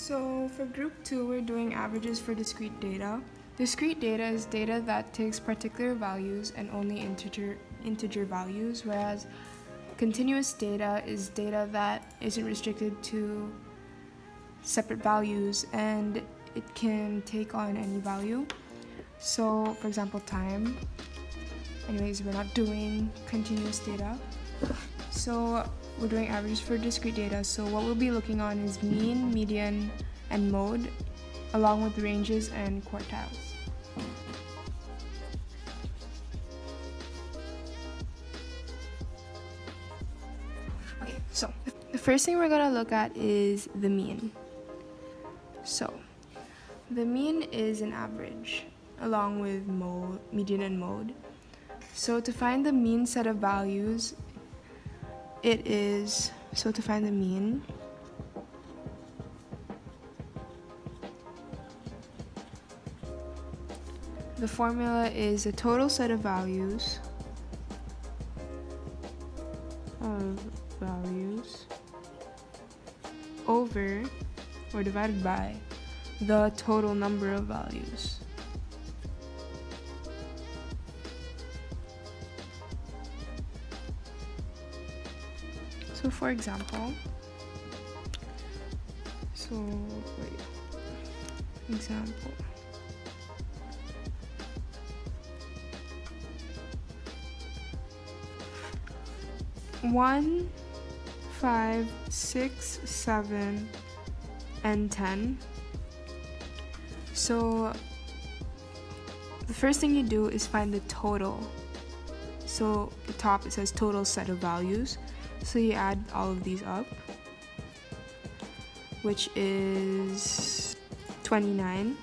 So for group 2, we're doing averages for discrete data. Discrete data is data that takes particular values and only integer values, whereas continuous data is data that isn't restricted to separate values and it can take on any value. So for example, time. Anyways, we're not doing continuous data. So we're doing averages for discrete data. So what we'll be looking on is mean, median, and mode, along with ranges and quartiles. Okay, so the first thing we're gonna look at is the mean. So the mean is an average, along with mode, median, and mode. So to find the mean set of values, to find the mean, the formula is the total set of values over or divided by the total number of values. So for example, one, 5, 6, 7, and 10. So the first thing you do is find the total. So at the top it says total set of values. So you add all of these up, which is 29.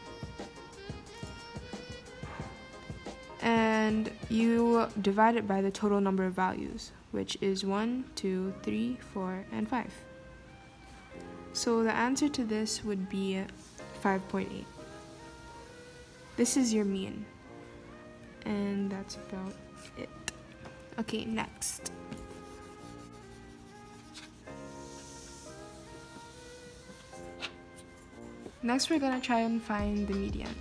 And you divide it by the total number of values, which is 1, 2, 3, 4, and 5. So the answer to this would be 5.8. This is your mean. And that's about it. Okay, next. Next, we're gonna try and find the median,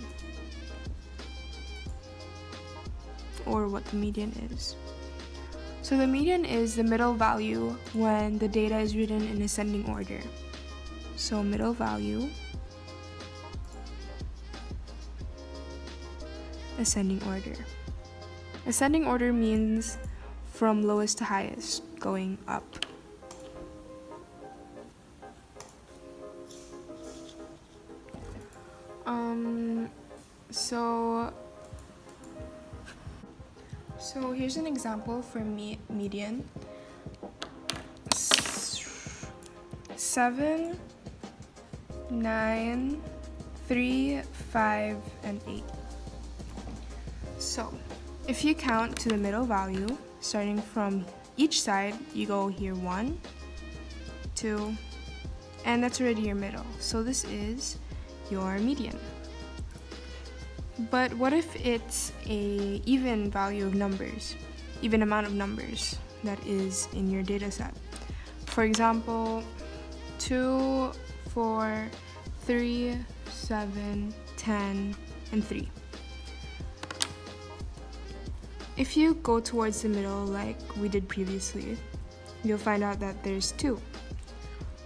or what the median is. So the median is the middle value when the data is written in ascending order. So middle value, ascending order. Ascending order means from lowest to highest, going up. So here's an example for median. 7, 9, 3, 5, and 8. So if you count to the middle value, starting from each side, you go here 1, 2, and that's already your middle. So this is your median. But what if it's a even value of numbers, even amount of numbers that is in your data set? For example, 2, 4, 3, 7, 10, and 3. If you go towards the middle like we did previously, you'll find out that there's 2.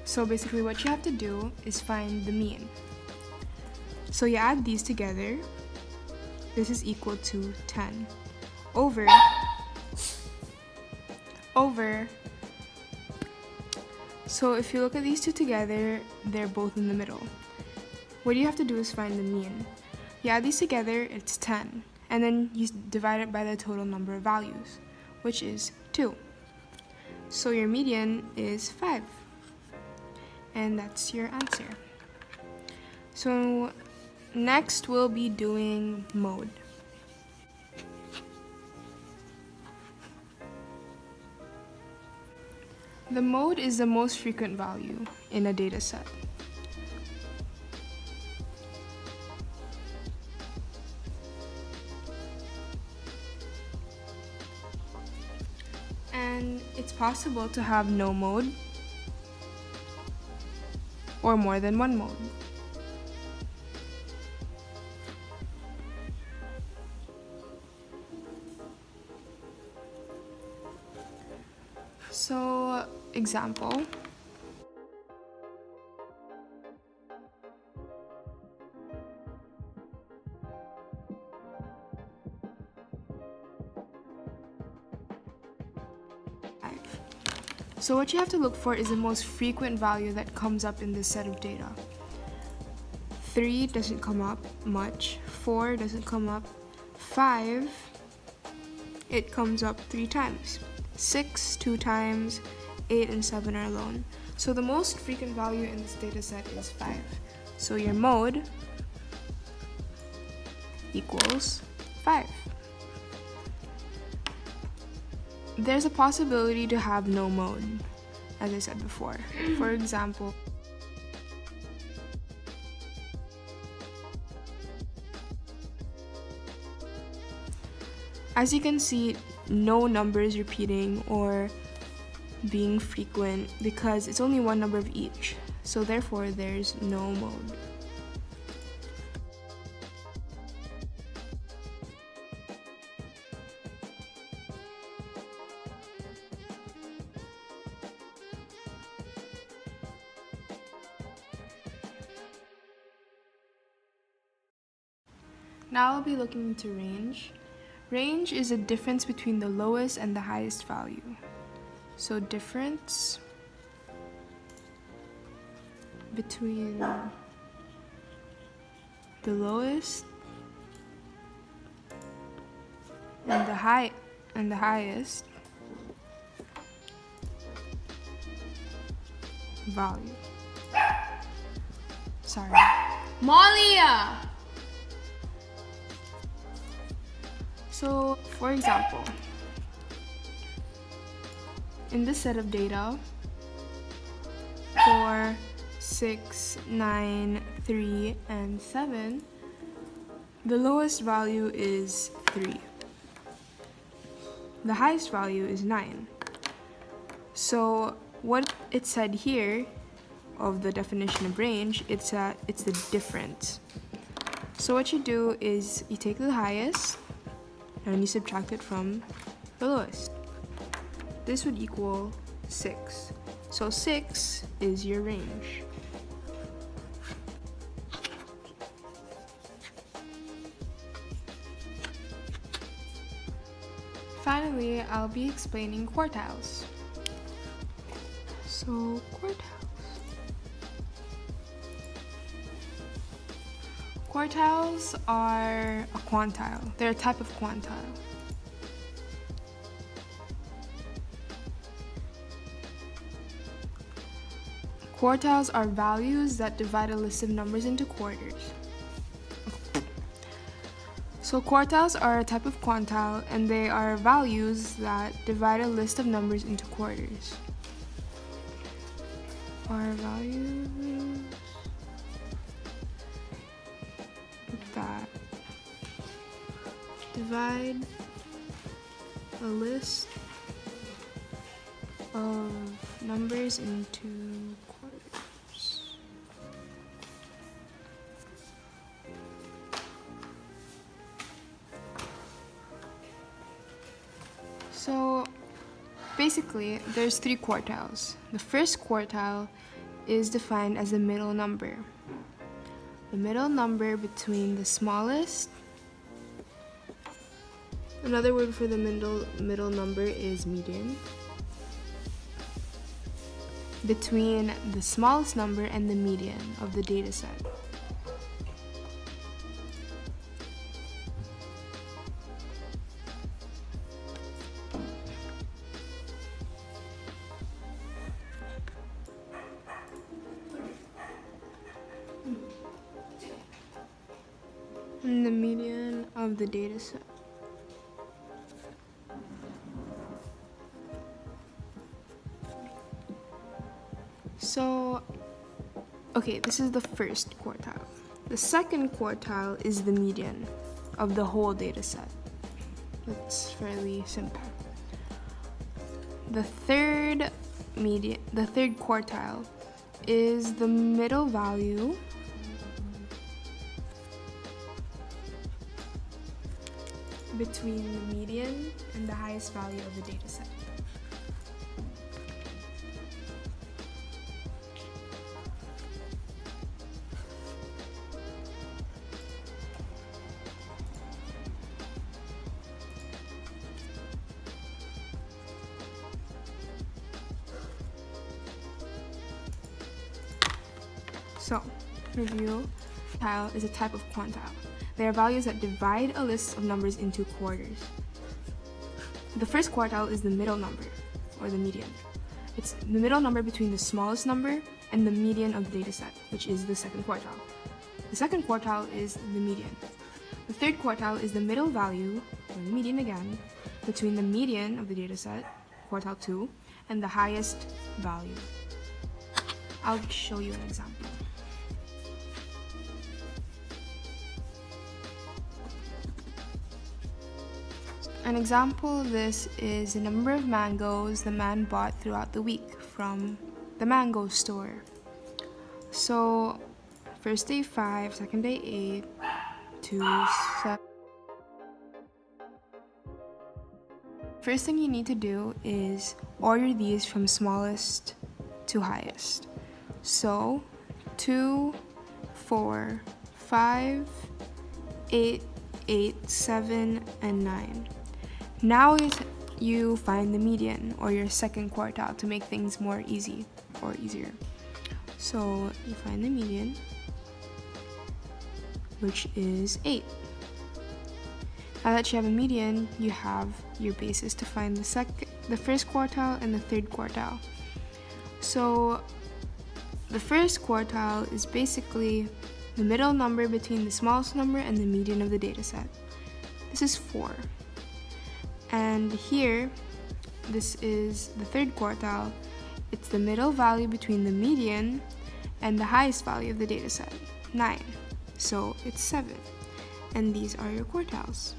So basically what you have to do is find the mean. So you add these together. This is equal to 10 over. So if you look at these two together, they're both in the middle. What you have to do is find the mean. You add these together, it's 10. And then you divide it by the total number of values, which is 2. So your median is 5. And that's your answer. So next we'll be doing mode. The mode is the most frequent value in a data set. And it's possible to have no mode or more than one mode. example. So what you have to look for is the most frequent value that comes up in this set of data. 3 doesn't come up much, 4 doesn't come up, 5, it comes up 3 times, 6 2 times, 8 and 7 are alone. So the most frequent value in this data set is 5. So your mode equals 5. There's a possibility to have no mode, as I said before. For example, as you can see, no number is repeating or being frequent because it's only one number of each. So therefore, there's no mode. Now I'll be looking into range. Range is a difference between the lowest and the highest value. So difference between the lowest and the highest value. Sorry. Malia! So, for example, in this set of data, 4, 6, 9, 3, and 7, the lowest value is 3. The highest value is 9. So, what it said here of the definition of range, it's the difference. So what you do is you take the highest and you subtract it from the lowest. This would equal 6. So 6 is your range. Finally, I'll be explaining quartiles. So quartiles are a quantile. They're a type of quantile. Quartiles are values that divide a list of numbers into quarters. So quartiles are a type of quantile, and they are values that divide a list of numbers into quarters. Are values that divide a list of numbers into quarters. So basically, there's 3 quartiles. The first quartile is defined as the middle number. The middle number between the smallest. Another word for the middle number is median. Between the smallest number and the median of the data set. And the median of the data set. So, okay, this is the first quartile. The second quartile is the median of the whole data set. That's fairly simple. The third quartile is the middle value between the median and the highest value of the data set. So, review. Quantile is a type of quantile. They are values that divide a list of numbers into quarters. The first quartile is the middle number, or the median. It's the middle number between the smallest number and the median of the dataset, which is the second quartile. The second quartile is the median. The third quartile is the middle value, or the median again, between the median of the dataset, quartile 2, and the highest value. I'll show you an example. An example of this is the number of mangoes the man bought throughout the week from the mango store. So, first day 5, second day 8, 2, 7. First thing you need to do is order these from smallest to highest. So, 2, 4, 5, 8, 8, 7, and 9. Now you find the median, or your second quartile, to make things more easy or easier. So you find the median, which is 8. Now that you have a median, you have your basis to find the first quartile and the third quartile. So the first quartile is basically the middle number between the smallest number and the median of the dataset. This is 4. And here, this is the third quartile. It's the middle value between the median and the highest value of the dataset, 9. So it's 7. And these are your quartiles.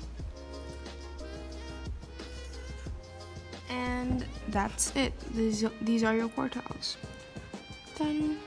And that's it. These are your quartiles. Done.